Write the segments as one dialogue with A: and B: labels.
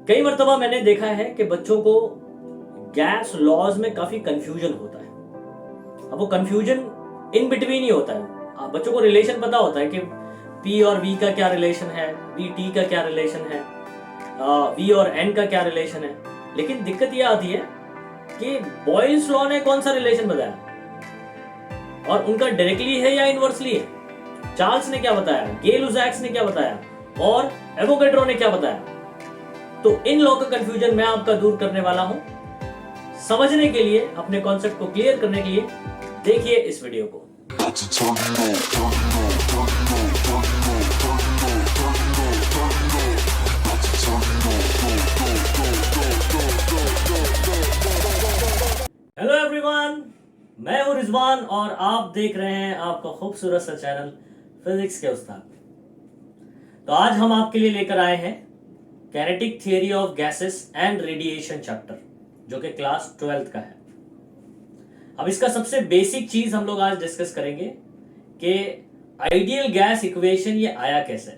A: कई मर्तबा मैंने देखा है कि बच्चों को गैस लॉज में काफी कंफ्यूजन होता है। अब वो कंफ्यूजन इन बिटवीन ही होता है। बच्चों को रिलेशन पता होता है कि पी और वी का क्या रिलेशन है, वी टी का क्या रिलेशन है, वी और एन का क्या रिलेशन है। लेकिन दिक्कत यह आती है कि बॉयल्स लॉ ने कौन सा रिलेशन बताया और उनका डायरेक्टली है या इनवर्सली है। चार्ल्स ने क्या बताया, गे-लुसाक्स ने क्या बताया और एवोगैड्रो ने क्या बताया। तो इन लॉ का कंफ्यूजन मैं आपका दूर करने वाला हूं। समझने के लिए, अपने कॉन्सेप्ट को क्लियर करने के लिए देखिए इस वीडियो को। हेलो एवरीवन, मैं हूं रिजवान और आप देख रहे हैं आपका खूबसूरत सा चैनल फिजिक्स के उस्ताद। तो आज हम आपके लिए लेकर आए हैं kinetic theory of gases and radiation chapter, जो कि क्लास 12th का है। अब इसका सबसे बेसिक चीज हम लोग आज डिस्कस करेंगे कि आइडियल गैस इक्वेशन ये आया कैसे।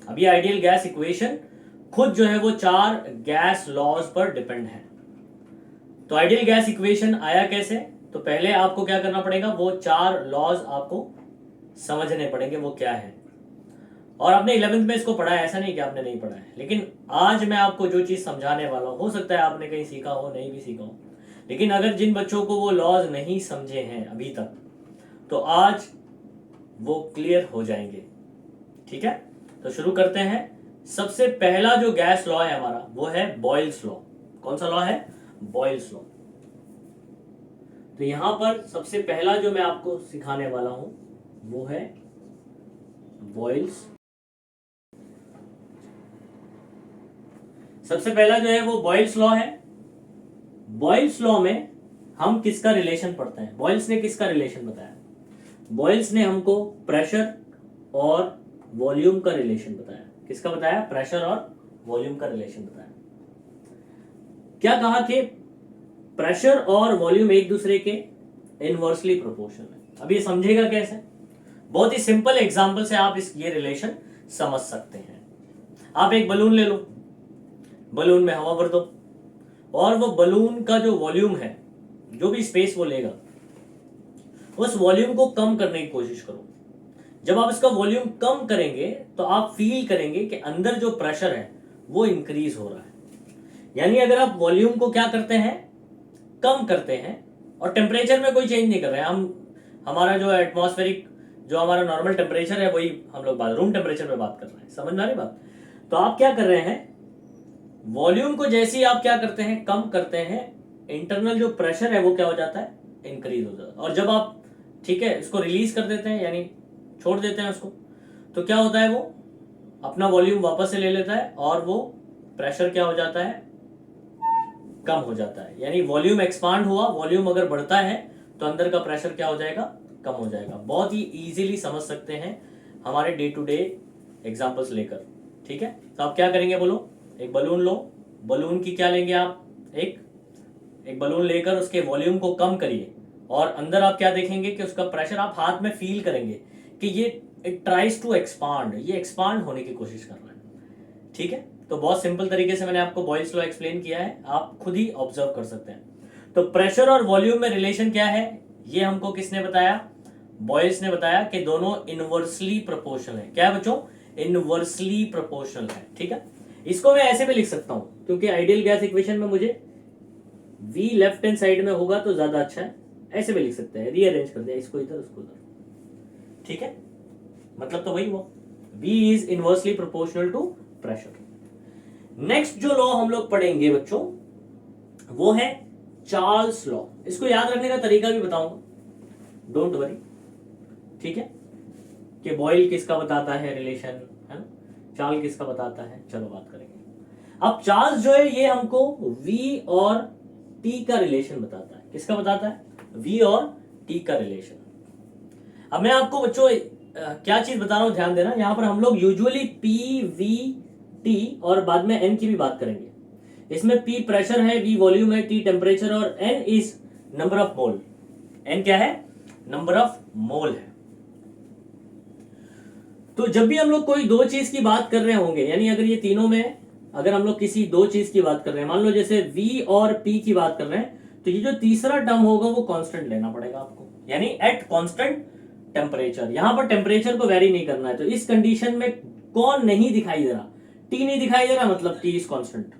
A: अब ये आइडियल गैस इक्वेशन खुद जो है वो 4 गैस लॉज पर डिपेंड है। तो आइडियल गैस इक्वेशन आया कैसे, तो पहले आपको क्या करना पड़ेगा, वो 4 लॉज आपको समझने पड़ेंगे वो क्या है। और आपने 11th में इसको पढ़ा है, ऐसा नहीं कि आपने नहीं पढ़ा है, लेकिन आज मैं आपको जो चीज समझाने वाला हूं, हो सकता है आपने कहीं सीखा हो, नहीं भी सीखा हो, लेकिन अगर जिन बच्चों को वो लॉज नहीं समझे हैं अभी तक, तो आज वो क्लियर हो जाएंगे। ठीक है, तो शुरू करते हैं। सबसे पहला जो गैस लॉ है हमारा वो है बॉयल्स लॉ। कौन सा लॉ है? Boyle's law. तो यहां पर सबसे पहला जो मैं आपको सिखाने वाला हूं वो है बॉयल्स। सबसे पहला जो है वो बॉयल्स लॉ है। बॉयल्स लॉ में हम किसका रिलेशन पढ़ते हैं? बॉयल्स ने किसका रिलेशन बताया? बॉयल्स ने हमको प्रेशर और वॉल्यूम का रिलेशन बताया। किसका बताया? प्रेशर और वॉल्यूम का रिलेशन बताया। क्या कहा कि प्रेशर और वॉल्यूम एक दूसरे के इनवर्सली प्रोपोर्शनल है। अब ये समझेगा कैसे? बहुत ही सिंपल एग्जांपल से आप ये रिलेशन समझ सकते हैं। आप एक बलून ले लो, बलून में हवा भर दो और वो बलून का जो वॉल्यूम है, जो भी स्पेस वो लेगा, उस वॉल्यूम को कम करने की कोशिश करो। जब आप इसका वॉल्यूम कम करेंगे तो आप फील करेंगे कि अंदर जो प्रेशर है वो इंक्रीज हो रहा है। यानी अगर आप वॉल्यूम को क्या करते हैं, कम करते हैं, और टेम्परेचर में कोई चेंज नहीं कर रहे हैं, हम हमारा जो एटमॉस्फेरिक, जो हमारा नॉर्मल टेम्परेचर है वही हम लोग रूम टेम्परेचर में बात कर रहे हैं। समझ में आ रही बात? तो आप क्या कर रहे हैं, वॉल्यूम को जैसे ही आप क्या करते हैं, कम करते हैं, इंटरनल जो प्रेशर है वो क्या हो जाता है, इंक्रीज हो जाता है। और जब आप, ठीक है, इसको रिलीज कर देते हैं, यानी छोड़ देते हैं उसको, तो क्या होता है, वो अपना वॉल्यूम वापस से ले लेता है और वो प्रेशर क्या हो जाता है, कम हो जाता है। यानी वॉल्यूम एक्सपांड हुआ, वॉल्यूम अगर बढ़ता है तो अंदर का प्रेशर क्या हो जाएगा, कम हो जाएगा। बहुत ही इजीली समझ सकते हैं हमारे डे टू डे एग्जांपल्स लेकर। ठीक है, तो आप क्या करेंगे, बोलो, एक बलून लो, बलून की क्या लेंगे आप, एक बलून लेकर उसके वॉल्यूम को कम करिए और अंदर आप क्या देखेंगे कि उसका प्रेशर आप हाथ में फील करेंगे कि ये इट ट्राइज टू एक्सपांड, ये एक्सपांड होने की कोशिश कर रहा है। ठीक है, तो बहुत सिंपल तरीके से मैंने आपको बॉयल्स लॉ एक्सप्लेन किया है, आप खुद ही ऑब्जर्व कर सकते हैं। तो प्रेशर और वॉल्यूम में रिलेशन क्या है, ये हमको किसने बताया? बॉयल्स ने बताया कि दोनों इनवर्सली प्रोपोर्शनल है। क्या है बच्चों? इनवर्सली प्रोपोर्शनल है। ठीक है, इसको मैं ऐसे भी लिख सकता हूं, क्योंकि आइडियल गैस इक्वेशन में मुझे V लेफ्ट हैंड साइड में होगा तो ज्यादा अच्छा है। ऐसे भी लिख सकते हैं, रीअरेंज कर दिया, इसको इधर उसको उधर। ठीक है, मतलब तो वही हुआ, V is inversely proportional to pressure. Next जो लॉ हम लोग पढ़ेंगे बच्चों वो है चार्ल्स लॉ। इसको याद रखने का तरीका भी बताऊंगा, डोंट वरी। ठीक है, कि बॉयल किसका बताता है रिलेशन, है ना, चार्ल्स किसका बताता है, चलो बात करेंगे। अब चार्ल्स जो है ये हमको V और T का रिलेशन बताता है। किसका बताता है? V और T का रिलेशन। अब मैं आपको बच्चों क्या चीज बता रहा हूं, ध्यान देना। यहां पर हम लोग यूजुअली P, V, T और बाद में N की भी बात करेंगे। इसमें P प्रेशर है, V वॉल्यूम है, T टेम्परेचर और N is number of mole. N क्या है? नंबर ऑफ मोल है। तो जब भी हम लोग कोई दो चीज की बात कर रहे होंगे, यानी अगर ये तीनों में अगर हम लोग किसी दो चीज की बात कर रहे हैं, मान लो जैसे V और P की बात कर रहे हैं, तो ये जो तीसरा टर्म होगा वो कांस्टेंट लेना पड़ेगा आपको, यानी एट कांस्टेंट टेम्परेचर। यहां पर टेम्परेचर को वेरी नहीं करना है, तो इस कंडीशन में कौन नहीं दिखाई दे रहा, T नहीं दिखाई दे रहा, मतलब T इज कांस्टेंट।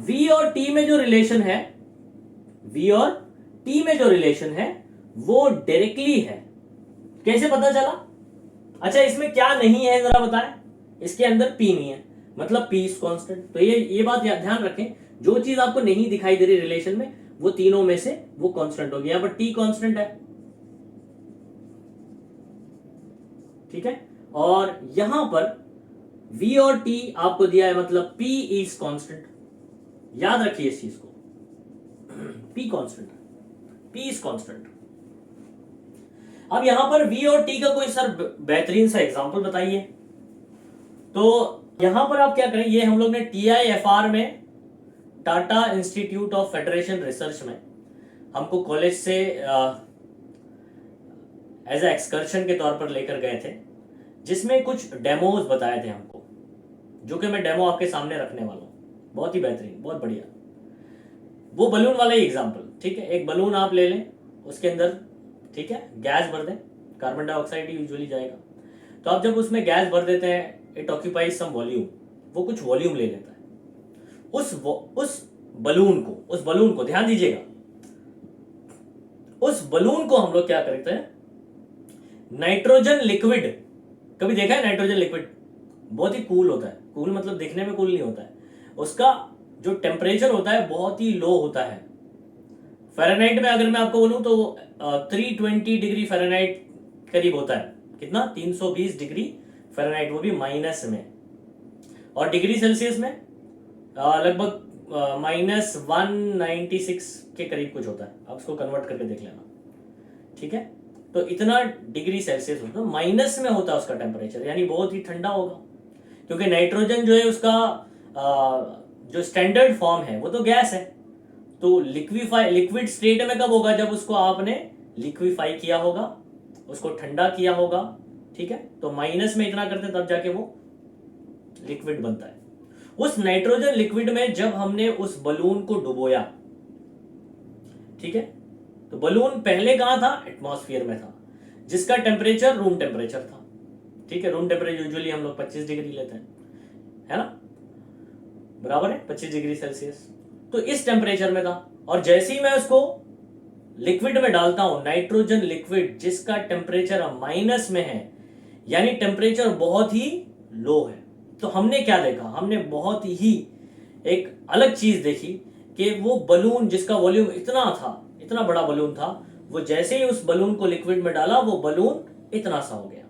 A: V और T में जो रिलेशन है, V और T में जो रिलेशन है वो डायरेक्टली है। कैसे पता चला? अच्छा, इसमें क्या नहीं है जरा बताएं। इसके अंदर P नहीं है, मतलब P इज कांस्टेंट। तो ये बात ध्यान रखें, जो चीज आपको नहीं दिखाई दे रही रिलेशन में, वो तीनों में से वो कांस्टेंट होगी। यहां पर T कांस्टेंट है, ठीक है, और यहां पर V और T आपको दिया है, मतलब P इज कांस्टेंट। याद रखिए इस चीज को, P constant, P is constant. अब यहां पर V और T का कोई सर बेहतरीन सा एग्जांपल बताइए। तो यहां पर आप क्या करें, ये हम लोग ने TIFR में, Tata institute of federation research में, हमको कॉलेज से एज ए एक्सकर्शन के तौर पर लेकर गए थे, जिसमें कुछ डेमोज बताए थे हमको, जो कि मैं डेमो आपके सामने रखने वाला हूं। बहुत ही बेहतरीन, बहुत बढ़िया। वो बलून वाला ही एग्जांपल, ठीक है। एक बलून आप ले लें, उसके अंदर, ठीक है, गैस भर दें, कार्बन डाइऑक्साइड यूजुअली जाएगा। तो आप जब उसमें गैस भर देते हैं, इट ऑक्यूपाइज सम वॉल्यूम, वो कुछ वॉल्यूम ले लेता है। उस बलून को ध्यान दीजिएगा, उस बलून को हम लोग क्या करते हैं, नाइट्रोजन लिक्विड, कभी देखा है नाइट्रोजन लिक्विड? बहुत ही कूल होता है। कूल मतलब दिखने में कूल नहीं होता है, उसका जो टेम्परेचर होता है बहुत ही लो होता है। फ़ारेनहाइट में अगर मैं आपको बोलूं तो 320 डिग्री फ़ारेनहाइट करीब होता है। कितना? 320 डिग्री फ़ारेनहाइट, वो भी माइनस में। और डिग्री सेल्सियस में लगभग -196 के करीब कुछ होता है। आप उसको कन्वर्ट करके देख लेना, ठीक है। तो इतना डिग्री सेल्सियस होता है, माइनस में होता है उसका टेम्परेचर, यानी बहुत ही ठंडा होगा। क्योंकि नाइट्रोजन जो है उसका जो स्टैंडर्ड फॉर्म है वो तो गैस है। तो लिक्विड स्टेट में कब होगा? जब उसको आपने लिक्विफाई किया होगा, उसको ठंडा किया होगा, ठीक है। तो माइनस में इतना करते तब जाके वो लिक्विड बनता है। उस नाइट्रोजन लिक्विड में जब हमने उस बलून को डुबोया, ठीक है, तो बलून पहले कहां था? एटमॉस्फेयर में था, जिसका टेम्परेचर रूम टेम्परेचर था, ठीक है। रूम टेम्परेचर यूजुअली हम लोग 25 डिग्री लेते हैं, है ना, बराबर है 25 डिग्री सेल्सियस। तो इस टेम्परेचर में था, और जैसे ही मैं उसको लिक्विड में डालता हूं, नाइट्रोजन लिक्विड जिसका टेम्परेचर माइनस में है, यानी टेम्परेचर बहुत ही लो है, तो हमने क्या देखा? हमने बहुत ही एक अलग चीज देखी कि वो बलून जिसका वॉल्यूम इतना था, इतना बड़ा बलून था, वो जैसे ही उस बलून को लिक्विड में डाला, वो बलून इतना सा हो गया।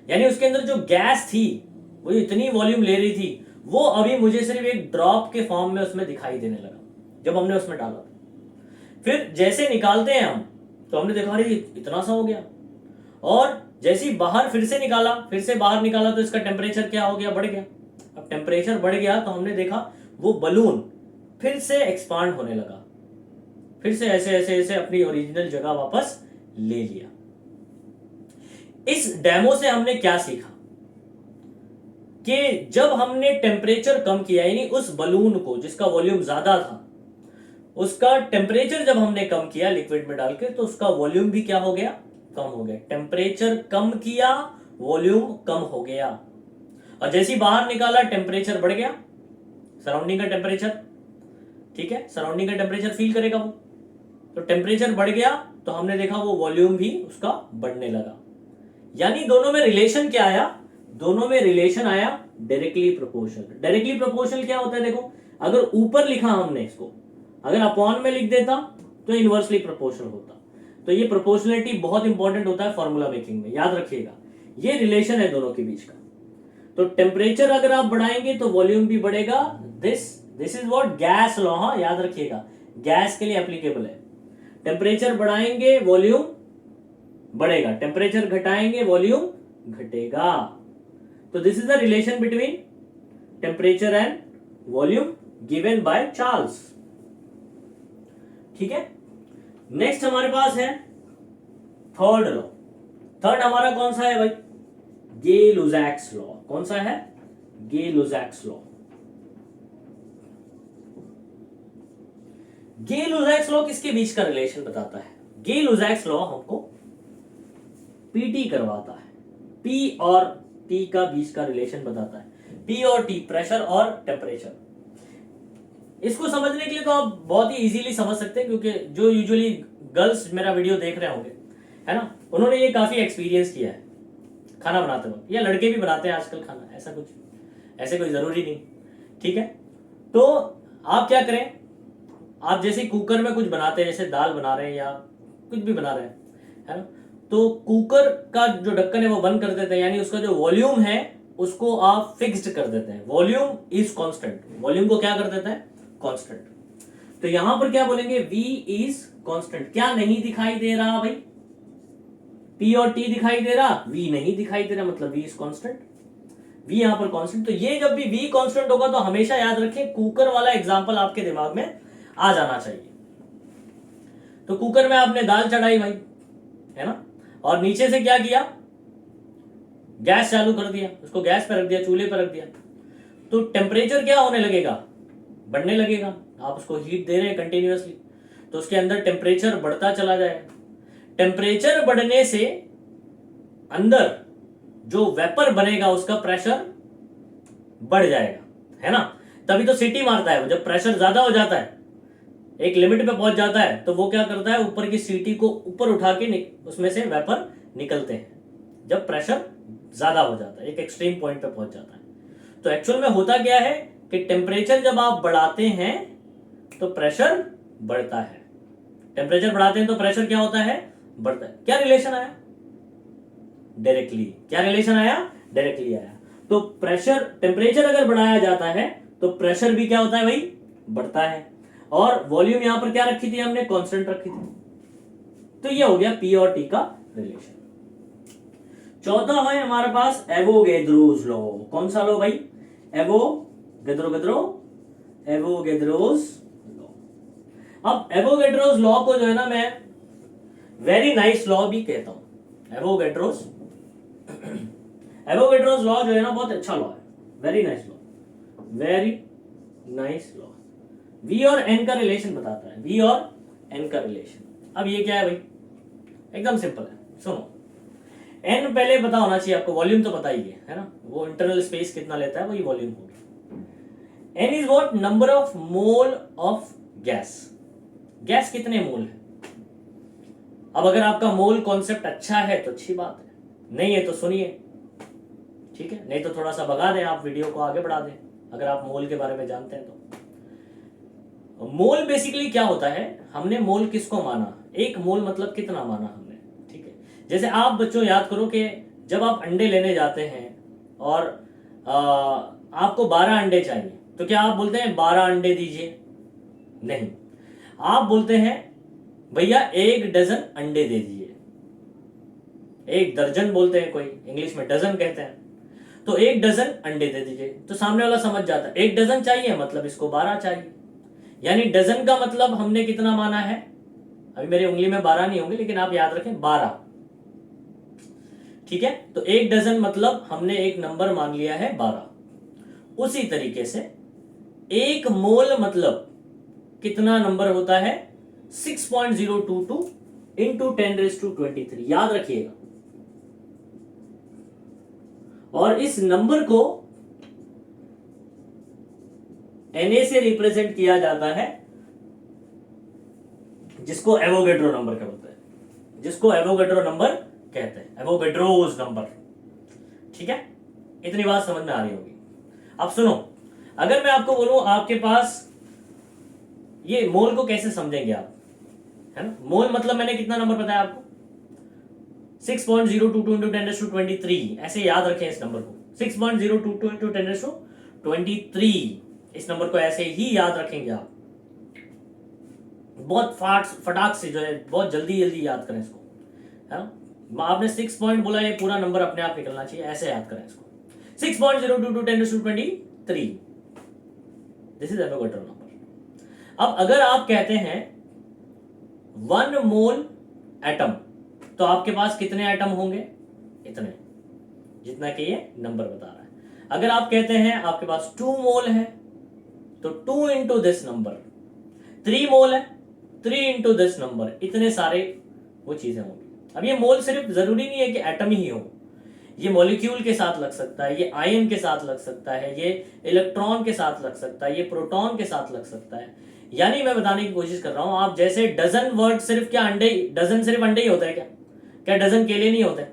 A: यानी उसके अंदर जो गैस थी, वो इतनी वॉल्यूम ले रही थी, वो अभी मुझे सिर्फ एक ड्रॉप के फॉर्म में उसमें दिखाई देने लगा जब हमने उसमें डाला। फिर जैसे निकालते हैं हम, तो हमने देखा अरे इतना सा हो गया। और जैसे ही बाहर फिर से निकाला, फिर से बाहर निकाला, तो इसका टेम्परेचर क्या हो गया? बढ़ गया। अब टेम्परेचर बढ़ गया तो हमने देखा वो बलून फिर से एक्सपांड होने लगा, फिर से ऐसे ऐसे ऐसे अपनी ओरिजिनल जगह वापस ले लिया। इस डेमो से हमने क्या सीखा कि जब हमने टेम्परेचर कम किया, यानी उस बलून को जिसका वॉल्यूम ज्यादा था, उसका टेम्परेचर जब हमने कम किया लिक्विड में डाल के, तो उसका वॉल्यूम भी क्या हो गया? कम हो गया। टेम्परेचर कम किया, वॉल्यूम कम हो गया। और जैसे ही बाहर निकाला, टेम्परेचर बढ़ गया, सराउंडिंग का टेम्परेचर, ठीक है, सराउंडिंग का टेम्परेचर फील करेगा वो। तो टेम्परेचर बढ़ गया तो हमने देखा वो वॉल्यूम भी उसका बढ़ने लगा। यानी दोनों में रिलेशन क्या आया? दोनों में रिलेशन आया डायरेक्टली प्रोपोर्शनल। डायरेक्टली प्रोपोर्शनल क्या होता है? देखो, अगर ऊपर लिखा हमने इसको, अगर अपॉन में लिख देता तो इनवर्सली प्रोपोर्शनल होता। तो ये प्रोपोर्शनलिटी बहुत इंपॉर्टेंट होता है फॉर्मूला मेकिंग में, याद रखिएगा। ये रिलेशन है दोनों के बीच का। तो टेम्परेचर अगर आप बढ़ाएंगे तो वॉल्यूम भी बढ़ेगा। This is what gas law, हाँ याद रखिएगा, गैस के लिए एप्लीकेबल है। टेम्परेचर बढ़ाएंगे, वॉल्यूम बढ़ेगा, टेम्परेचर घटाएंगे, वॉल्यूम घटेगा। तो this is the relation between temperature and volume given by Charles, ठीक है। नेक्स्ट हमारे पास है थर्ड लॉ। थर्ड हमारा कौन सा है भाई? गे-लुजैक्स लॉ। कौन सा है? गे-लुजैक्स लॉ। गे-लुजैक्स लॉ किसके बीच का रिलेशन बताता है? गे-लुजैक्स लॉ हमको पीटी करवाता है। पी और टी का बीच का रिलेशन बताता है। पी और टी, प्रेशर और टेम्परेचर। इसको समझने के लिए तो आप बहुत ही इजीली समझ सकते हैं, क्योंकि जो यूजुअली गर्ल्स मेरा वीडियो देख रहे होंगे, है ना, उन्होंने ये काफी एक्सपीरियंस किया है खाना बनाते वक्त, या लड़के भी बनाते हैं आजकल खाना, ऐसे कोई जरूरी नहीं। ठीक है, तो आप क्या करें, आप जैसे कुकर में कुछ बनाते हैं, जैसे दाल बना रहे हैं या कुछ भी बना रहे हैं, है ना, तो कुकर का जो ढक्कन है वो बंद कर देते हैं, यानी उसका जो वॉल्यूम है उसको आप फिक्स्ड कर देते हैं। Volume is constant. वॉल्यूम को क्या कर देता है? कांस्टेंट। तो यहां पर क्या बोलेंगे? V is constant. क्या नहीं दिखाई दे रहा भाई? P और T दिखाई दे रहा, V नहीं दिखाई दे रहा, मतलब V इज कांस्टेंट। V यहां पर कांस्टेंट। तो ये जब भी V कांस्टेंट होगा तो हमेशा याद रखें, कुकर वाला एग्जांपल आपके दिमाग में आ जाना चाहिए। तो कुकर में आपने दाल चढ़ाई भाई, है ना, और नीचे से क्या किया? गैस चालू कर दिया, उसको गैस पे रख दिया, चूल्हे पे रख दिया, तो टेम्परेचर क्या होने लगेगा? बढ़ने लगेगा। आप उसको हीट दे रहे हैं कंटिन्यूअसली, तो उसके अंदर टेम्परेचर बढ़ता चला जाएगा। टेम्परेचर बढ़ने से अंदर जो वेपर बनेगा उसका प्रेशर बढ़ जाएगा, है ना। तभी तो सीटी मारता है। जब प्रेशर ज्यादा हो जाता है, एक लिमिट पे पहुंच जाता है, तो वो क्या करता है? ऊपर की सीटी को ऊपर उठा के उसमें से वेपर निकलते हैं जब प्रेशर ज्यादा हो जाता है, एक एक्सट्रीम पॉइंट पे पहुंच जाता है। तो एक्चुअल में होता क्या है कि टेम्परेचर जब आप बढ़ाते हैं तो प्रेशर बढ़ता है। टेम्परेचर बढ़ाते हैं तो प्रेशर क्या होता है? बढ़ता है। क्या रिलेशन आया? डायरेक्टली। क्या रिलेशन आया? डायरेक्टली आया। तो प्रेशर, टेम्परेचर अगर बढ़ाया जाता है तो प्रेशर भी क्या होता है भाई? बढ़ता है। और वॉल्यूम यहां पर क्या रखी थी हमने? कांस्टेंट रखी थी। तो ये हो गया पी और टी का रिलेशन। चौथा है हमारे पास एवोगैड्रोस लॉ। कौन सा लॉ भाई? Avogadro's law. अब एवोगैड्रोस लॉ को जो है ना मैं वेरी नाइस लॉ भी कहता हूं। एवोगैड्रोस लॉ जो है ना बहुत अच्छा लॉ है, very nice law, very nice law. V और N का रिलेशन बताता है, V और N का रिलेशन। अब ये क्या है भाई? एकदम सिंपल है, सुनो। N पहले पता होना चाहिए आपको, वॉल्यूम तो पता ही है ना, वो इंटरनल स्पेस कितना लेता है वही वॉल्यूम होगी। N is what? Number of mole of gas. Gas कितने मोल है? अब अगर आपका मोल कॉन्सेप्ट अच्छा है तो अच्छी बात है, नहीं है तो सुनिए, ठीक है, नहीं तो थोड़ा सा भगा दें, आप वीडियो को आगे बढ़ा दें अगर आप मोल के बारे में जानते हैं तो। मोल बेसिकली क्या होता है? हमने मोल किसको माना? एक मोल मतलब कितना माना हमने, ठीक है। जैसे आप बच्चों याद करो कि जब आप अंडे लेने जाते हैं और आपको 12 अंडे चाहिए, तो क्या आप बोलते हैं 12 अंडे दीजिए? नहीं, आप बोलते हैं भैया 1 डजन अंडे दे दीजिए। 1 दर्जन बोलते हैं, कोई इंग्लिश में डजन कहते हैं। तो 1 डजन अंडे दे दीजिए, तो सामने वाला समझ जाता है 1 डजन चाहिए मतलब इसको 12 चाहिए। यानी डजन का मतलब हमने कितना माना है? अभी मेरी उंगली में 12 नहीं होंगे, लेकिन आप याद रखें 12, ठीक है। तो 1 डजन मतलब हमने एक नंबर मान लिया है 12। उसी तरीके से 1 मोल मतलब कितना नंबर होता है? 6.022 इंटू 10⁻23, याद रखिएगा। और इस नंबर को Na से रिप्रेजेंट किया जाता है, जिसको एवोगैड्रो नंबर कहते हैं, जिसको एवोगैड्रो नंबर कहते हैं, एवोगैड्रोस नंबर, ठीक है। इतनी बात समझ में आ रही होगी। अब सुनो, अगर मैं आपको बोलूं आपके पास ये मोल को कैसे समझेंगे आप, है ना। मोल मतलब मैंने कितना नंबर बताया आपको? 6.022 इंटू 10⁻23, ऐसे याद रखें इस नंबर को। 6.022 इंटू 10⁻23, इस नंबर को ऐसे ही याद रखेंगे आप। बहुत फटाक से जो है, बहुत जल्दी जल्दी याद करें इसको, है ना। आपने 6 पॉइंट बोला, ये पूरा नंबर अपने आप निकलना चाहिए, ऐसे याद करें इसको। 6.022 10⁻23, दिस इज एवोगैड्रो नंबर। अब अगर आप कहते हैं 1 मोल एटम, तो आपके पास कितने एटम होंगे? इतने। जितना कि ये नंबर बता रहा है। अगर आप कहते हैं आपके पास 2 मोल है तो 2 इंटू दिस नंबर, 3 मोल है 3 इंटू दिस नंबर, इतने सारे वो चीजें होंगी। अब ये मोल सिर्फ जरूरी नहीं है कि एटम ही हो, ये मॉलिक्यूल के साथ लग सकता है, ये आयन के साथ लग सकता है, ये इलेक्ट्रॉन के साथ लग सकता है, ये प्रोटॉन के साथ लग सकता है। यानी मैं बताने की कोशिश कर रहा हूं, आप जैसे डजन वर्ड सिर्फ क्या अंडे, डजन सिर्फ अंडे ही होता है क्या? क्या डजन केले नहीं होते?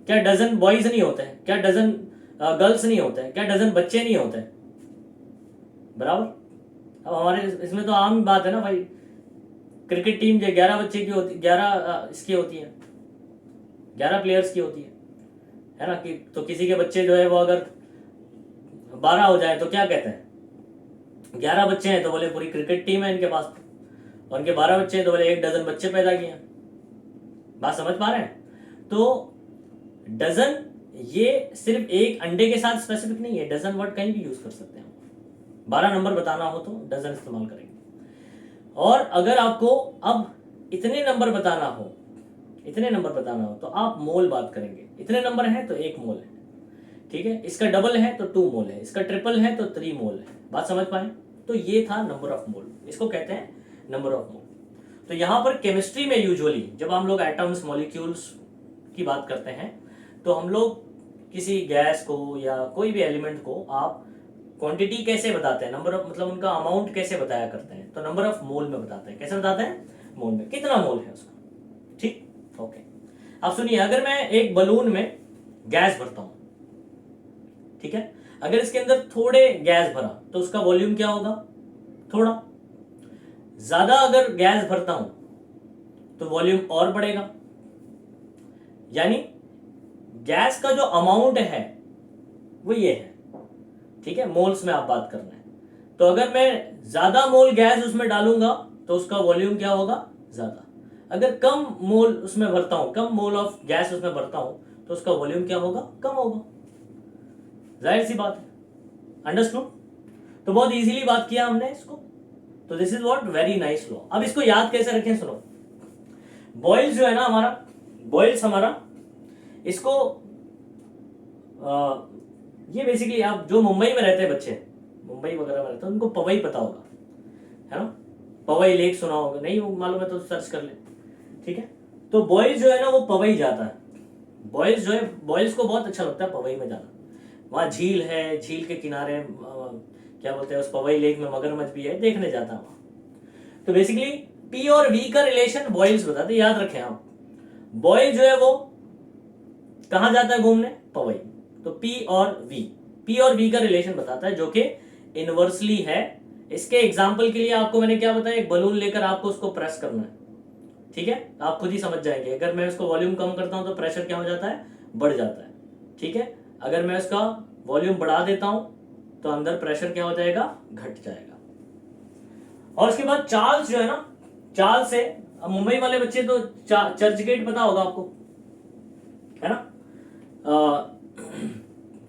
A: क्या डजन बॉयज नहीं होते हैं? क्या डजन गर्ल्स नहीं होते हैं? क्या डजन बच्चे नहीं होते हैं? बराबर। अब हमारे इसमें तो आम बात है ना भाई, क्रिकेट टीम जो 11 बच्चे की होती, 11 इसकी होती है, 11 प्लेयर्स की होती है ना? कि तो किसी के बच्चे जो है वो अगर 12 हो जाए तो क्या कहते हैं? 11 बच्चे हैं तो बोले पूरी क्रिकेट टीम है इनके पास, और इनके 12 बच्चे हैं तो बोले 1 डजन बच्चे पैदा किए। बात समझ पा रहे हैं? तो डजन ये सिर्फ एक अंडे के साथ स्पेसिफिक नहीं है, डजन वर्ड कहीं भी यूज कर सकते हैं। 12 नंबर बताना हो तो डजन इस्तेमाल करेंगे। और अगर आपको अब इतने नंबर बताना हो, इतने नंबर बताना हो तो आप मोल बात करेंगे। इतने नंबर है तो 1 मोल है, ठीक है? इसका डबल है तो 2 मोल है, इसका ट्रिपल है तो 3 मोल है। बात समझ पाए? तो ये था नंबर ऑफ मोल, इसको कहते हैं नंबर ऑफ मोल। तो यहां पर केमिस्ट्री में यूजुअली जब हम लोग एटम्स मॉलिक्यूल्स की बात करते हैं तो हम लोग किसी गैस को या कोई भी एलिमेंट को आप क्वांटिटी कैसे बताते हैं, नंबर ऑफ मतलब उनका अमाउंट कैसे बताया करते हैं, तो नंबर ऑफ मोल में बताते हैं। कैसे बताते हैं? मोल में, कितना मोल है उसका। ठीक, ओके। अब सुनिए, अगर मैं एक बलून में गैस भरता हूं, ठीक है, अगर इसके अंदर थोड़े गैस भरा तो उसका वॉल्यूम क्या होगा? थोड़ा। ज्यादा अगर गैस भरता हूं तो वॉल्यूम और बढ़ेगा। यानी गैस का जो अमाउंट है वो ये है, ठीक है? मोल्स में आप बात कर रहे हैं। तो अगर मैं ज्यादा मोल गैस उसमें डालूंगा तो उसका वॉल्यूम क्या होगा? ज्यादा। अगर कम मोल उसमें भरता हूं, कम मोल ऑफ गैस उसमें भरता हूं तो उसका वॉल्यूम क्या होगा? कम होगा। जाहिर सी बात है। अंडरस्टूड? तो बहुत इजीली बात किया हमने इसको। तो this is what very nice law. अब इसको याद कैसे रखें? सुनो, बॉयल्स जो है ना हमारा, बॉयल्स हमारा, इसको ये बेसिकली आप जो मुंबई में रहते हैं बच्चे, मुंबई वगैरह में रहते हैं, उनको पवई पता होगा, है ना? पवई लेक सुना होगा, नहीं मालूम है तो सर्च कर ले, ठीक है? तो बॉयल्स जो है ना वो पवई जाता है। बॉयल्स जो है, बॉयल्स को बहुत अच्छा लगता है पवई में जाना। वहाँ झील है, झील के किनारे क्या बोलते हैं उस पवई लेक में मगरमच्छ भी है, देखने जाता है वहाँ। तो बेसिकली पी और वी का रिलेशन बॉयल्स बताते, याद रखें आप। बॉयल जो है वो कहाँ जाता है घूमने? पवई। तो पी और वी का रिलेशन बताता है, जो कि इनवर्सली है। इसके एग्जाम्पल के लिए आपको मैंने क्या बताया, एक बलून लेकर आपको उसको प्रेस करना है, ठीक है? आप खुद ही समझ जाएंगे। अगर मैं उसको वॉल्यूम कम करता हूं तो प्रेशर क्या हो जाता है? बढ़ जाता है, ठीक है? अगर मैं उसका वॉल्यूम बढ़ा देता हूं तो अंदर प्रेशर क्या हो जाएगा? घट जाएगा। और उसके बाद चार्ल्स जो है ना, चार्ल्स से, अब मुंबई वाले बच्चे तो चर्च गेट पता होगा आपको, है ना?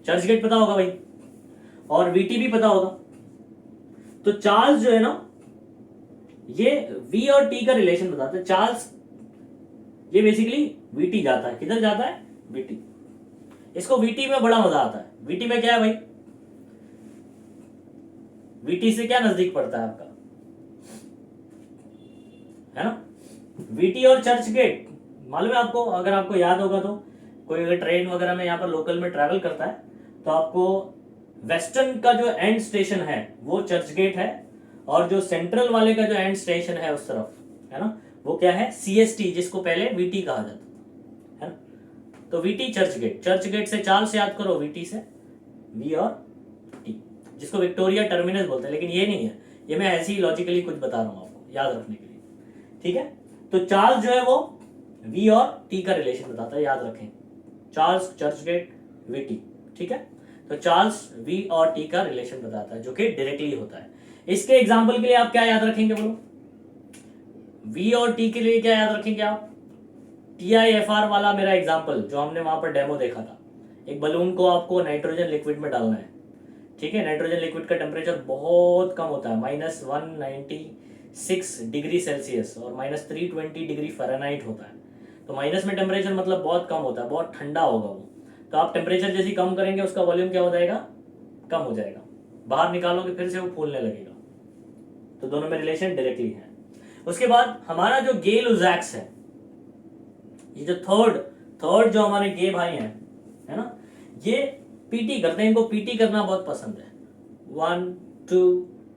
A: चर्च गेट पता होगा भाई, और वीटी भी पता होगा। तो चार्ल्स जो है ना, ये वी और टी का रिलेशन बताता है। चार्ल्स ये बेसिकली वीटी जाता है, किधर जाता है? वीटी। इसको वीटी में बड़ा मजा आता है। वीटी में क्या है भाई? वीटी से क्या नजदीक पड़ता है आपका, है ना? वीटी और चर्च गेट मालूम है आपको? अगर आपको याद होगा तो, कोई अगर ट्रेन वगैरह में यहाँ पर लोकल में ट्रैवल करता है तो आपको वेस्टर्न का जो एंड स्टेशन है वो चर्च गेट है, और जो सेंट्रल वाले का जो एंड स्टेशन है उस तरफ, है ना, वो क्या है? सीएसटी, जिसको पहले वीटी कहा जाता है ना? तो VT church gate, church gate से चार्ल्स याद करो, वीटी से वी और टी, जिसको विक्टोरिया टर्मिनस बोलते हैं, लेकिन ये नहीं है, ये मैं ऐसे ही लॉजिकली कुछ बता रहा हूं आपको याद रखने के लिए, ठीक है? तो चार्ल्स जो है वो वी और टी का रिलेशन बताता है, याद रखें। चार्ल्स, चर्च गेट, वीटी, ठीक है? तो चार्ल्स वी और टी का रिलेशन बताता है, जो कि डायरेक्टली होता है। इसके एग्जाम्पल के लिए आप क्या याद रखेंगे बोलो? वी और टी के लिए क्या याद रखेंगे आप? TIFR वाला मेरा एग्जाम्पल जो हमने वहां पर डेमो देखा था। एक बलून को आपको नाइट्रोजन लिक्विड में डालना है, ठीक है? नाइट्रोजन लिक्विड का टेम्परेचर बहुत कम होता है, -196 डिग्री सेल्सियस और -320 डिग्री फ़ारेनहाइट होता है। तो माइनस में टेम्परेचर मतलब बहुत कम होता है, बहुत ठंडा होगा वो। तो आप टेम्परेचर जैसे कम करेंगे उसका वॉल्यूम क्या हो जाएगा, कम हो जाएगा। बाहर निकालोगे फिर से वो फूलने लगेगा। तो दोनों में रिलेशन डायरेक्टली है। उसके बाद हमारा जो गे लुजैक्स है, ये जो थर्ड जो हमारे गे भाई हैं, है ना, ये पीटी करते हैं, इनको पीटी करना बहुत पसंद है। 1 2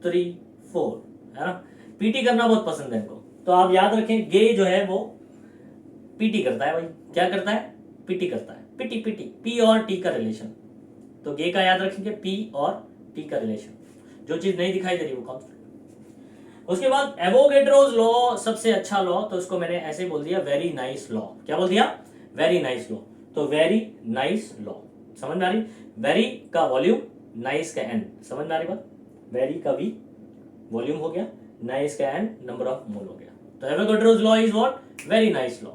A: 3 4, है ना, पीटी करना बहुत पसंद है इनको। तो आप याद रखें, गे जो है वो पीटी करता है भाई। क्या करता है, पीटी करता है। पीटी पीटी, पी और टी का रिलेशन। तो गे का याद रखेंगे, पी और टी का रिलेशन। जो चीज नहीं दिखाई दे रही वो कांस्टेंट। उसके बाद एवोगैड्रोस लॉ सबसे अच्छा लॉ, तो उसको मैंने ऐसे बोल दिया, वेरी नाइस लॉ। क्या बोल दिया, वेरी नाइस लॉ। तो वेरी नाइस लॉ, समझ में आ रही। वेरी का वॉल्यूम, नाइस का एन, समझ में आ रही बात। वेरी का वी वॉल्यूम हो गया, नाइस का एन नंबर ऑफ मोल हो गया। तो Avogadro's law is what, very nice law.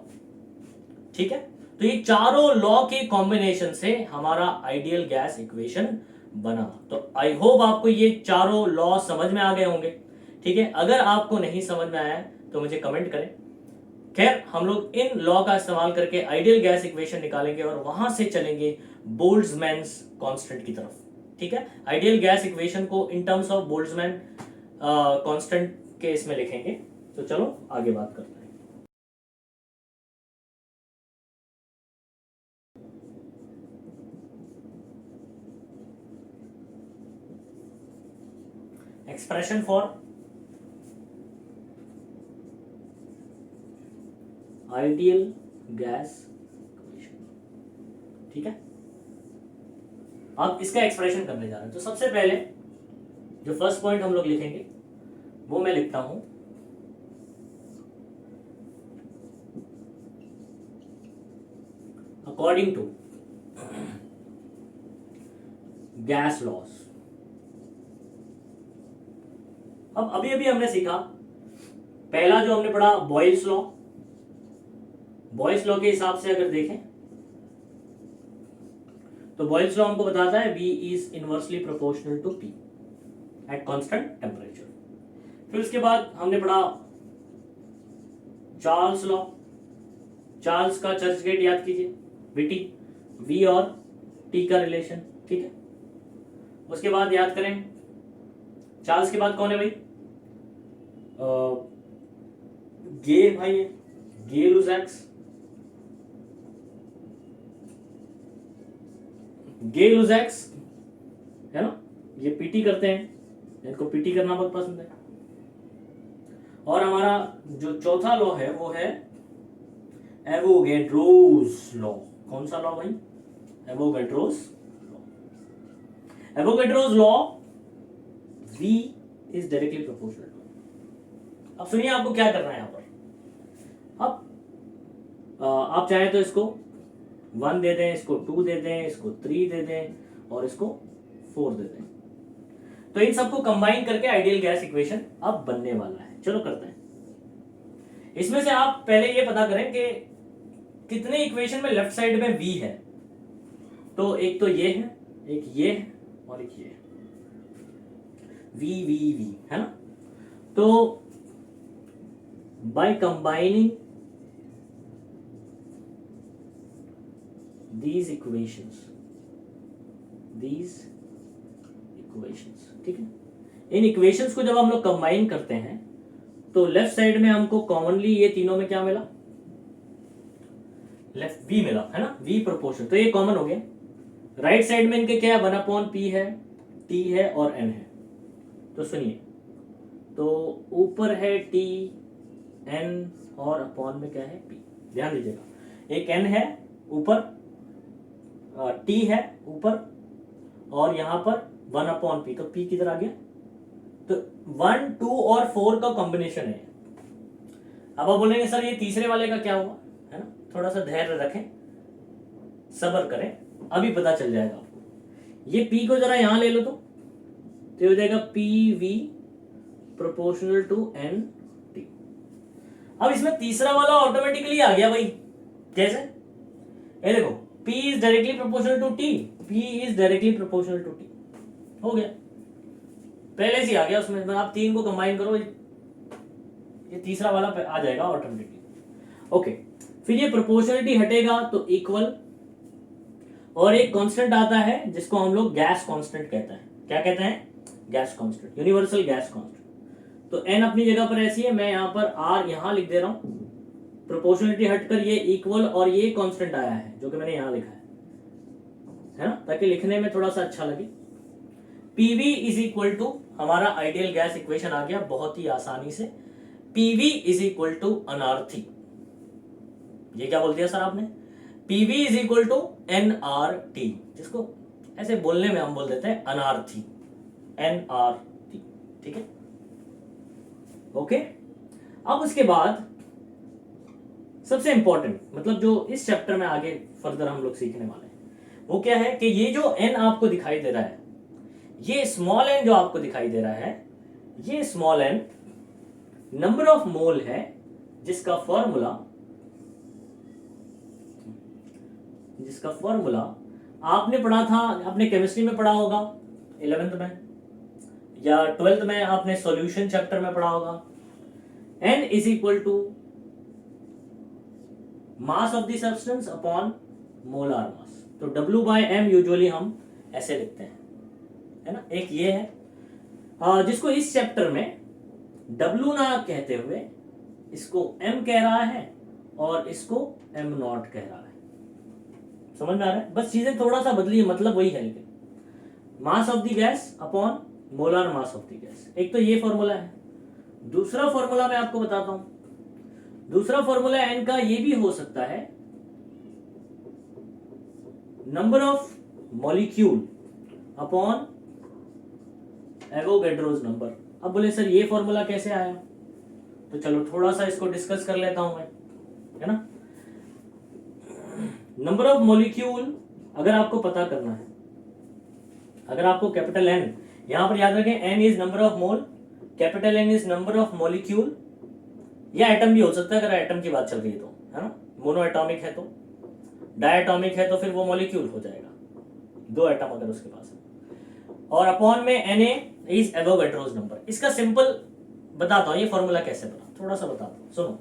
A: ठीक है, तो ये चारों लॉ के कॉम्बिनेशन से हमारा आइडियल गैस इक्वेशन बना। तो आई होप आपको ये चारों लॉ समझ में आ गए होंगे। ठीक है, अगर आपको नहीं समझ में आया तो मुझे कमेंट करें। खैर, हम लोग इन लॉ का इस्तेमाल करके आइडियल गैस इक्वेशन निकालेंगे और वहां से चलेंगे बोल्ट्जमैन्स कांस्टेंट की तरफ। ठीक है, आइडियल गैस इक्वेशन को in terms of Boltzmann constant के इसमें लिखेंगे। तो चलो आगे बात करते हैं। Expression for ideal gas equation. ठीक है, अब इसका एक्सप्रेशन करने जा रहे हैं। तो सबसे पहले जो फर्स्ट पॉइंट हम लोग लिखेंगे वो मैं लिखता हूं, अकॉर्डिंग टू गैस लॉस। अब अभी अभी हमने सीखा, पहला जो हमने पढ़ा बॉयल्स लॉ। बॉयल्स लॉ के हिसाब से अगर देखें तो बॉयल्स लॉ हमको बताता है V is inversely proportional to P at constant temperature. फिर उसके बाद हमने पढ़ा चार्ल्स लॉ। चार्ल्स का चर्च गेट याद कीजिए, VT, V और T का रिलेशन। ठीक है, उसके बाद याद करें, चार्ल्स के बाद कौन है भाई, गे भाई है, गे लुजैक्स। गे लुजैक्स है ना, ये पीटी करते हैं, इनको पीटी करना बहुत पसंद है। और हमारा जो चौथा लॉ है वो है एवोगैड्रोस लॉ। कौन सा लॉ भाई, Avogadro's law. Avogadro's law, V is directly proportional to. अब सुनिए आपको क्या करना है यहां पर। अब आप चाहे तो इसको 1 दे दें, इसको 2 दे दें, इसको 3 दे दें और इसको 4 दे दें। तो इन सबको कंबाइन करके आइडियल गैस इक्वेशन अब बनने वाला है। चलो करते हैं। इसमें से आप पहले ये पता करें कि कितने इक्वेशन में लेफ्ट साइड में V है। तो एक तो ये है, एक ये है और एक ये है, V है ना। तो बाय कंबाइनिंग these equations, ठीक है, इन इक्वेशंस को जब हम लोग कंबाइन करते हैं तो लेफ्ट साइड में हमको कॉमनली ये तीनों में क्या मिला, लेफ्ट V मिला, है ना, V प्रोपोर्शन। तो ये कॉमन हो गया। राइट साइड में इनके क्या है, 1/P है, T है और N है। तो सुनिए, तो ऊपर है T, N और अपॉन में क्या है, P। ध्यान दीजिएगा, एक N है ऊपर, T है ऊपर और यहां पर 1/P। तो P किधर आ गया, तो 1, 2 और 4 का कॉम्बिनेशन है। अब आप बोलेंगे सर ये तीसरे वाले का क्या हुआ, है ना। थोड़ा सा धैर्य रखें, सब्र करें, अभी पता चल जाएगा आपको। ये P को जरा यहां ले लो तो ये हो जाएगा PV प्रोपोर्शनल टू NT। अब इसमें तीसरा वाला ऑटोमेटिकली आ गया भाई। कैसे, ये देखो, P is directly proportional to T, P is directly proportional to T, हो गया, पहले से आ गया उसमें। आप तीन को कंबाइन करो, ये तीसरा वाला आ जाएगा ऑटोमेटिकली। ओके, फिर ये प्रोपोर्शनलिटी हटेगा तो इक्वल, और एक कांस्टेंट आता है जिसको हम लोग गैस कांस्टेंट कहते हैं। क्या कहते हैं? Gas constant, universal gas constant. तो n अपनी जगह पर ऐसी है, मैं यहां पर r यहां लिख दे रहा हूं, प्रोपोर्शनलिटी हटकर ये इक्वल, और ये कांस्टेंट आया है जो कि मैंने यहां लिखा है ना, ताकि लिखने में थोड़ा सा अच्छा लगे। PV इज इक्वल टू, हमारा आइडियल गैस इक्वेशन आ गया बहुत ही आसानी से, PV is equal to NRT. ये क्या बोल दिया सर आपने? PV is equal to NRT, जिसको ऐसे बोलने में हम बोल देते हैं अनार्थी, NRT। ठीक है, ओके। अब उसके बाद सबसे इंपॉर्टेंट, मतलब जो इस चैप्टर में आगे फर्दर हम लोग सीखने वाले हैं, वो क्या है कि ये जो n आपको दिखाई दे रहा है, ये स्मॉल n जो आपको दिखाई दे रहा है, ये small n number of mole है, जिसका फॉर्मूला आपने पढ़ा था, आपने केमिस्ट्री में पढ़ा होगा 11th में, या 12th में आपने सॉल्यूशन चैप्टर में पढ़ा होगा। n is equal to mass of the substance upon molar mass. तो W बाय M यूजुअली हम ऐसे लिखते हैं, है ना। एक ये है जिसको इस चैप्टर में W ना कहते हुए इसको M कह रहा है, और इसको M नॉट कह रहा है। समझ में आ रहा है? बस चीजें थोड़ा सा बदली है, मतलब वही है, लेकिन मास of the gas upon molar mass of the gas. एक तो ये फॉर्मूला है। दूसरा फॉर्मूला मैं आपको बताता हूं, दूसरा फॉर्मूला n का ये भी हो सकता है number of molecule upon Avogadro's number. अब बोले सर ये फॉर्मूला कैसे आया, तो चलो थोड़ा सा इसको डिस्कस कर लेता हूं मैं, है ना। नंबर ऑफ मॉलिक्यूल अगर आपको पता करना है, अगर आपको कैपिटल N, यहां पर याद रखें n is number of mole, capital N is number of molecule, या एटम भी हो सकता है अगर एटम की बात चल रही है तो, है ना। मोनो एटॉमिक है तो, डायटॉमिक है तो फिर वो मॉलिक्यूल हो जाएगा, 2 एटम अगर उसके पास है, और अपॉन में Na इज एवोगैड्रोस नंबर। इसका सिंपल बताता हूं ये फॉर्मूला कैसे बना, थोड़ा सा बताता हूं, सुनो।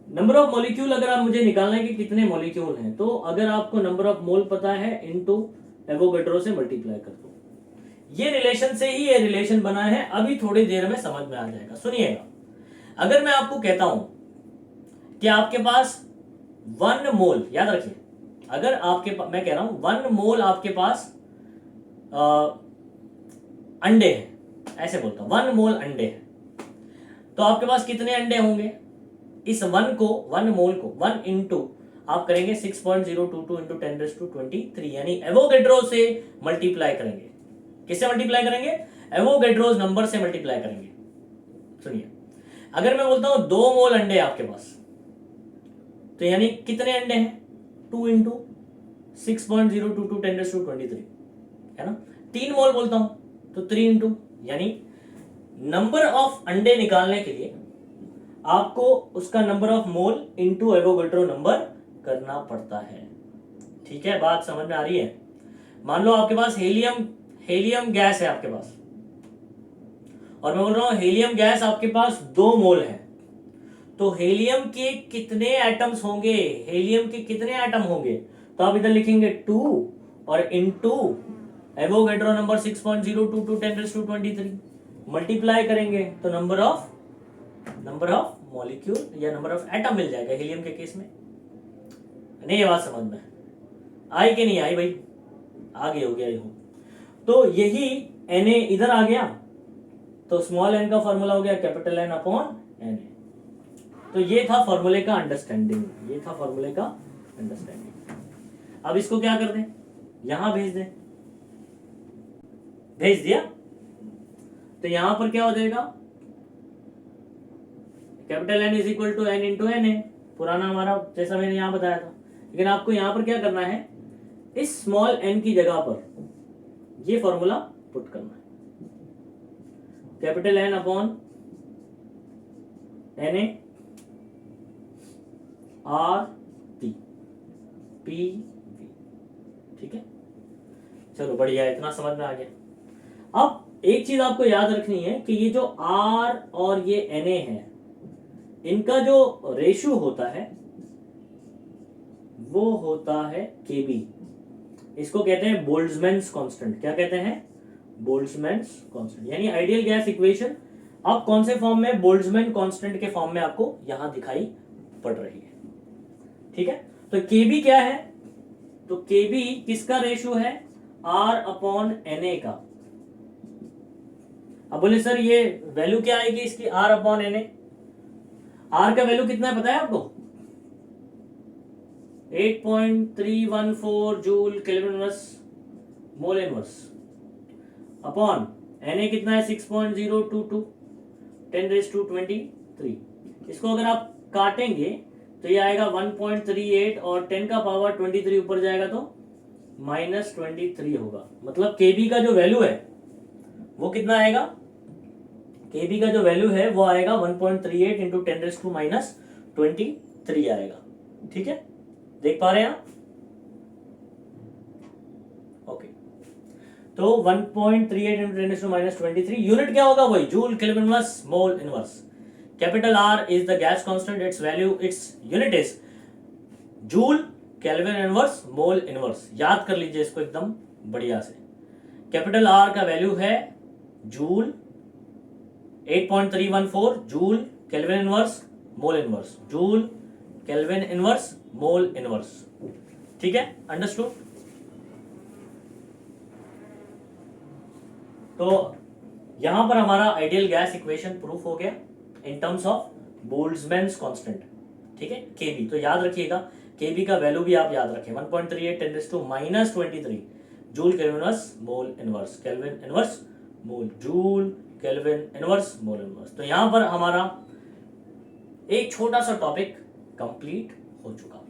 A: नंबर ऑफ मॉलिक्यूल अगर आप मुझे निकालना है कि कितने मॉलिक्यूल हैं, तो अगर आपको नंबर ऑफ मोल पता है इनटू एवोगैड्रो से मल्टीप्लाई कर दो। ये रिलेशन से ही ये रिलेशन बना है, अभी थोड़ी देर में समझ में आ जाएगा। सुनिएगा, अगर मैं आपको कहता हूं कि आपके पास 1 मोल, याद रखिए, अगर आपके पास, मैं कह रहा हूं 1 मोल आपके पास अंडे हैं, ऐसे बोलता हूं 1 मोल अंडे हैं, तो आपके पास कितने अंडे होंगे? इस 1 मोल को 1 इंटू आप करेंगे 6.022 इंटू 10⁻23, यानी एवोगैड्रो से मल्टीप्लाई करेंगे। किससे मल्टीप्लाई करेंगे? एवोगैड्रोस नंबर से मल्टीप्लाई करेंगे। सुनिए, अगर मैं बोलता हूं 2 मोल अंडे आपके पास, तो यानी कितने अंडे हैं? 2 इंटू 6.022 10⁻23, है ना। 3 मोल बोलता हूं तो 3 इंटू, यानी नंबर ऑफ अंडे निकालने के लिए आपको उसका number of mole into Avogadro number करना पड़ता है। ठीक है, बात समझ में आ रही है? मान लो आपके पास हेलियम गैस है आपके पास, और मैं बोल रहा हूं हेलियम गैस आपके पास 2 मोल है, तो हेलियम के कितने एटम्स होंगे? हेलियम के कितने एटम होंगे? तो आप इधर लिखेंगे 2 और इंटू एवोगैड्रो नंबर 6.022 10⁻23, मल्टीप्लाई करेंगे तो नंबर ऑफ मॉलिक्यूल या नंबर ऑफ एटम मिल जाएगा हीलियम के केस में। नहीं, ये बात समझ में आई कि नहीं आई भाई? आगे हो गया ये हो। तो यही Na इधर आ गया, तो स्मॉल n का फॉर्मूला हो गया कैपिटल N अपॉन Na। तो ये था फॉर्मूले का अंडरस्टैंडिंग, अब इसको क्या कर दें? यहां भेज दें, भेज दिया, तो यहां पर क्या हो जाएगा? Capital N is equal to N into Na, पुराना हमारा जैसा मैंने यहां बताया था। लेकिन आपको यहां पर क्या करना है? इस स्मॉल n की जगह पर ये फॉर्मूला पुट करना है, capital N upon Na RT PV। ठीक है, चलो बढ़िया, इतना समझ में आ गया। अब एक चीज आपको याद रखनी है कि ये जो R और ये Na है, इनका जो रेशियो होता है वो होता है Kb। इसको कहते हैं बोल्ट्जमैन्स कांस्टेंट। क्या कहते हैं? बोल्ट्जमैन्स कांस्टेंट। यानी आइडियल गैस इक्वेशन अब कौन से फॉर्म में? बोल्ट्जमैन कांस्टेंट के फॉर्म में आपको यहां दिखाई पड़ रही है। ठीक है, तो Kb क्या है? तो Kb किसका रेशियो है? R अपॉन Na का। अब बोले सर ये वैल्यू क्या आएगी इसकी? R upon Na। R का वैल्यू कितना है पता है आपको? 8.314 joule kelvin inverse mole inverse upon Na कितना है? 6.022 10⁻23। इसको अगर आप काटेंगे तो ये आएगा 1.38 और 10 का पावर 23 ऊपर जाएगा तो -23 होगा। मतलब Kb का जो वैल्यू है वो कितना आएगा? Kb का जो वैल्यू है वो आएगा 1.38 इंटू 10⁻23 आएगा। ठीक है, देख पा रहे हैं आप? ओके, तो 1.38 इंटू 10⁻23 यूनिट क्या होगा? वही joule kelvin inverse mole inverse. Capital R is the gas constant, its value, its unit is joule kelvin inverse mole inverse. याद कर लीजिए इसको एकदम बढ़िया से। कैपिटल R का वैल्यू है joule 8.314 joule kelvin inverse mole inverse, joule kelvin inverse mole inverse. ठीक है, अंडरस्टूड? तो यहां पर हमारा आइडियल गैस इक्वेशन प्रूफ हो गया इन टर्म्स ऑफ बोल्ट्जमैन्स कांस्टेंट। ठीक है, Kb तो याद रखिएगा, Kb का वैल्यू भी आप याद रखें 1.38 10⁻23 joule kelvin inverse mole inverse, kelvin inverse मोल, joule kelvin inverse mole inverse. तो यहां पर हमारा एक छोटा सा टॉपिक कंप्लीट हो चुका।